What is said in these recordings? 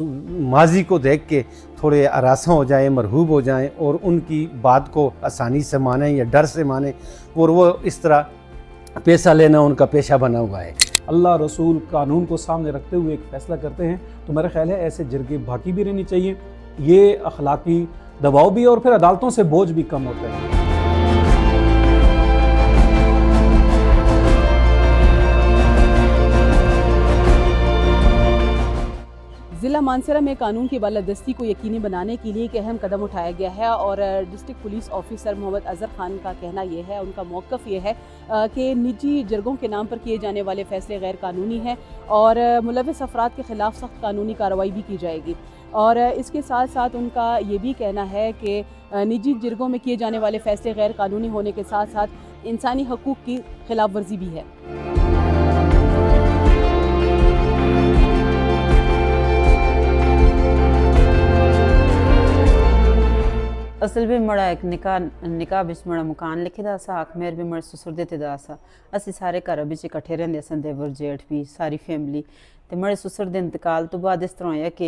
माजी को देख के थोड़े आरासा हो जाएं, मरहूब हो जाएं और उनकी बात को आसानी से मानें या डर से मानें, और वो इस तरह पैसा लेना उनका पेशा बना हुआ है। अल्लाह रसूल कानून को सामने रखते हुए एक फ़ैसला करते हैं तो मेरा ख्याल है ऐसे जरगे बाकी भी रहनी चाहिए। ये अखलाकी दबाव भी है और फिर अदालतों से बोझ भी कम होता है। ज़िला मानसरा में कानून की बालादस्ती को यकीनी बनाने के लिए एक अहम कदम उठाया गया है और district police officer Mohammad Azhar Khan का कहना यह है, उनका मौक़िफ़ ये है कि निजी जरगों के नाम पर किए जाने वाले फ़ैसले गैर कानूनी हैं और मुलव्वस अफराद के ख़िलाफ़ सख्त कानूनी कार्रवाई भी की जाएगी। और इसके साथ साथ उनका ये भी कहना है कि निजी जरगों में किए जाने वाले फ़ैसले गैर कानूनी होने के साथ साथ इंसानी हकूक़ की खिलाफ वर्जी भी है। असल भी मड़ा एक निकाह बिच मड़ा मकान लिखे दा सा, अखमेर भी मड़ा ससुर देते दा सा। असी सारे घर बिच इकट्ठे रहंदे सन, देवर जेठ भी सारी फैमिली। ते मड़े ससुर दे इंतकाल तो बाद इस तरह होया कि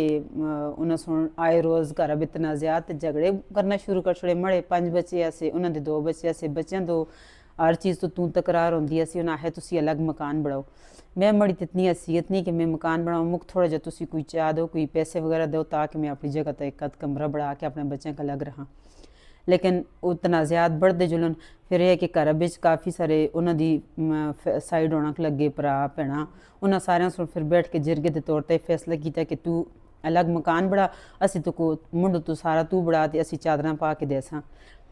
उन्हें सुन आए रोज़ घर बिच तनाज़ात झगड़े करना शुरू कर छड़े। मड़े 5 बच्चे ऐसे, उन्होंने दे 2 बच्चे ऐसे, बच्चों तो हर चीज़ तो तू तकरार होंदी सी। उन्हें आखे तुसी अलग मकान बनाओ। मैं मड़ी इतनी हैसियत नहीं कि मैं मकान बनाऊँ, मुख थोड़ा जा तुसी कोई चाह दो, कोई पैसे वगैरह दो ताकि मैं अपनी जगह तक एक कमरा बढ़ा के अपने बच्चों का अलग रहा। लेकिन वो तनाज़ात बढ़ते जुलन फिर यह कि घर बिच काफ़ी सारे उन्होंने साइड होना लगे, भरा भैन उन्होंने सारे सुन फिर बैठ के जिरगे के तौर पर फैसला किया कि तू अलग मकान बड़ा, असी तो को मुंड तू सारा तू बड़ा तो असी चादर पा के देसा।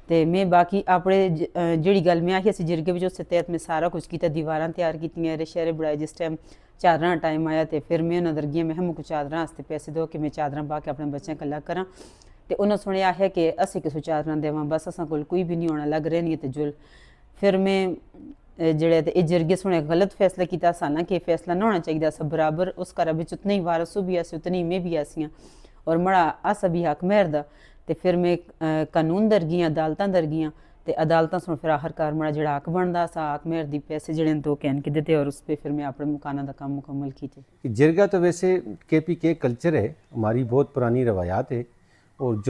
तो मैं बाकी अपने जी गल मैं आखी असी जिरगे में उस तहत मैं सारा कुछ किया, दीवार तैयार की, रेशेरे बनाए। जिस टाइम चादर टाइम आया तो फिर मैं उन्हें दरगिया मैं मुझे चादर वास्ते पैसे दो कि मैं चादर पा के अपने बच्चों का अलग करा। तो उन्हें सुनिया है कि असी किसों चादर देव, बस असा कोई भी नहीं होना, लग रहे नहीं तो जुल। फिर मैं जड़े तो जिरगे सुने गलत फैसला किया सा कि फैसला ना होना चाहिए सा बराबर। उस घर बिच उतने ही वारसू भी आसी, उतनी मैं भी आसियाँ और मड़ा असा भी हक मेहर दा। तो फिर मैं कानून दरगियाँ, अदालतां दरगियाँ, तो अदालतां सुन फिर आखिरकार मड़ा जड़ा हक बनता सा हक मेहर दी पैसे जड़े तो कहन के देते और उस पर फिर मैं अपने मकाना का काम मुकम्मल किए। जिरगा तो वैसे KPK कल्चर है, हमारी बहुत पुरानी रवायात है। और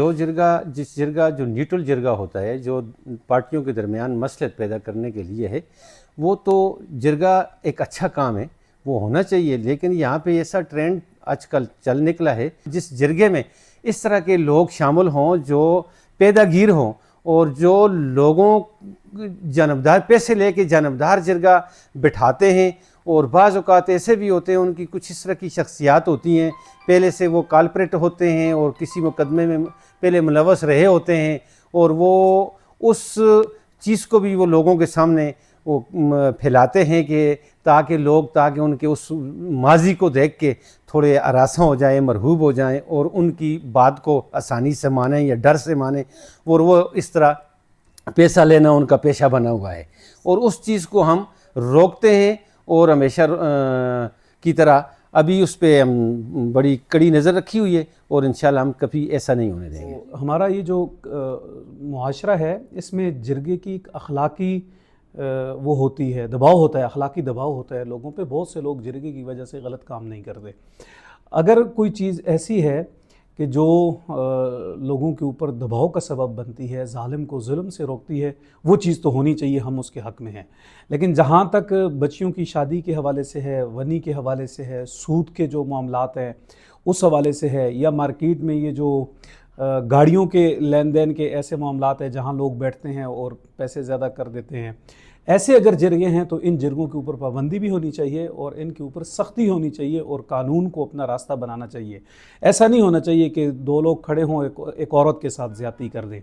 जिस जिरगा जो न्यूट्रल जिरगा होता है, जो पार्टियों के दरमियान मसलहत पैदा करने के लिए है, वो तो जिरगा एक अच्छा काम है, वो होना चाहिए। लेकिन यहाँ पे ऐसा ट्रेंड आजकल चल निकला है जिस जिरगे में इस तरह के लोग शामिल हों जो पैदागीर हों और जो लोगों जानबदार पैसे लेके जानबदार जिरगा बिठाते हैं। और बाज़ औक़ात ऐसे भी होते हैं उनकी कुछ इस तरह की शख्सियात होती हैं, पहले से वो कॉर्पोरेट होते हैं और किसी मुकदमे में पहले मुलव्वस रहे होते हैं, और वो उस चीज़ को भी वो लोगों के सामने वो फैलाते हैं कि ताकि उनके उस माजी को देख के थोड़े आरासा हो जाएं, मरहूब हो जाएं और उनकी बात को आसानी से मानें या डर से मानें, और वो इस तरह पैसा लेना उनका पेशा बना हुआ है। और उस चीज़ को हम रोकते हैं और हमेशा की तरह अभी उस पर बड़ी कड़ी नज़र रखी हुई है और इंशाल्लाह हम कभी ऐसा नहीं होने देंगे। हमारा ये जो मुआशरा है इसमें जिरगे की एक अखलाकी वो होती है, दबाव होता है, अखलाकी दबाव होता है लोगों पे। बहुत से लोग जिरगे की वजह से गलत काम नहीं करते। अगर कोई चीज़ ऐसी है कि जो लोगों के ऊपर दबाव का सबब बनती है, ज़ालिम को जुल्म से रोकती है, वो चीज़ तो होनी चाहिए, हम उसके हक़ में हैं। लेकिन जहाँ तक बच्चियों की शादी के हवाले से है, वनी के हवाले से है, सूद के जो मामलात हैं उस हवाले से है, या मार्केट में ये जो गाड़ियों के लेन देन के ऐसे मामलात हैं जहाँ लोग बैठते हैं और पैसे ज़्यादा कर देते हैं, ऐसे अगर जिरगे हैं तो इन जिरगों के ऊपर पाबंदी भी होनी चाहिए और इनके ऊपर सख्ती होनी चाहिए और कानून को अपना रास्ता बनाना चाहिए। ऐसा नहीं होना चाहिए कि 2 लोग खड़े हों एक औरत के साथ ज़्यादती कर दें,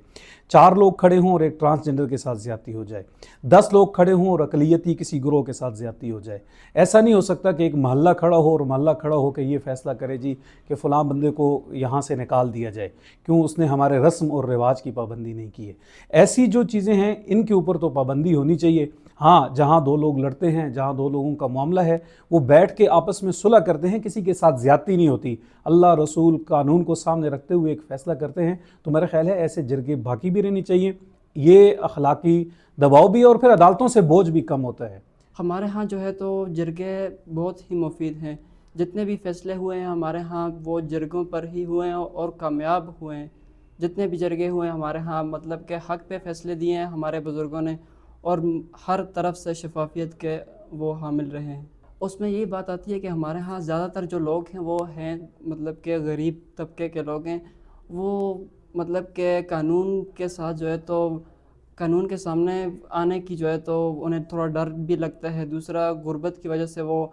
4 लोग खड़े हों और एक ट्रांसजेंडर के साथ ज़्यादती हो जाए, 10 लोग खड़े हों और अक़लियती किसी ग्रोह के साथ ज़्यादती हो जाए। ऐसा नहीं हो सकता कि एक महल्ला खड़ा हो और महल्ला खड़ा हो के ये फ़ैसला करे जी कि फ़लाँ बंदे को यहाँ से निकाल दिया जाए, क्यों उसने हमारे रस्म और रिवाज की पाबंदी नहीं की है। ऐसी जो चीज़ें हैं इनके ऊपर तो पाबंदी होनी चाहिए। हाँ, जहाँ 2 लोग लड़ते हैं, जहाँ 2 लोगों का मामला है, वो बैठ के आपस में सुलह करते हैं, किसी के साथ ज़्यादती नहीं होती। अल्लाह रसूल कानून को सामने रखते हुए एक फ़ैसला करते हैं, तो मेरा ख्याल है ऐसे जिरगे बाकी भी रहनी चाहिए। ये अखलाकी दबाव भी है और फिर अदालतों से बोझ भी कम होता है। हमारे यहाँ जो है तो जिरगे बहुत ही मुफीद हैं, جتنے بھی فیصلے ہوئے ہیں ہمارے ہاں وہ جرگوں پر ہی ہوئے ہیں اور کامیاب ہوئے ہیں. جتنے بھی جرگے ہوئے ہیں ہمارے ہاں مطلب کہ حق پہ فیصلے دیے ہیں ہمارے بزرگوں نے اور ہر طرف سے شفافیت کے وہ حامل رہے ہیں. اس میں یہی بات آتی ہے کہ ہمارے ہاں زیادہ تر جو لوگ ہیں وہ ہیں مطلب کہ غریب طبقے کے لوگ ہیں. وہ مطلب کہ قانون کے ساتھ جو ہے تو قانون کے سامنے آنے کی جو ہے تو انہیں تھوڑا ڈر بھی لگتا ہے. دوسرا غربت کی وجہ سے وہ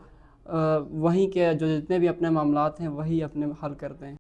وہیں کے جو جتنے بھی اپنے معاملات ہیں وہی اپنے حل کرتے ہیں.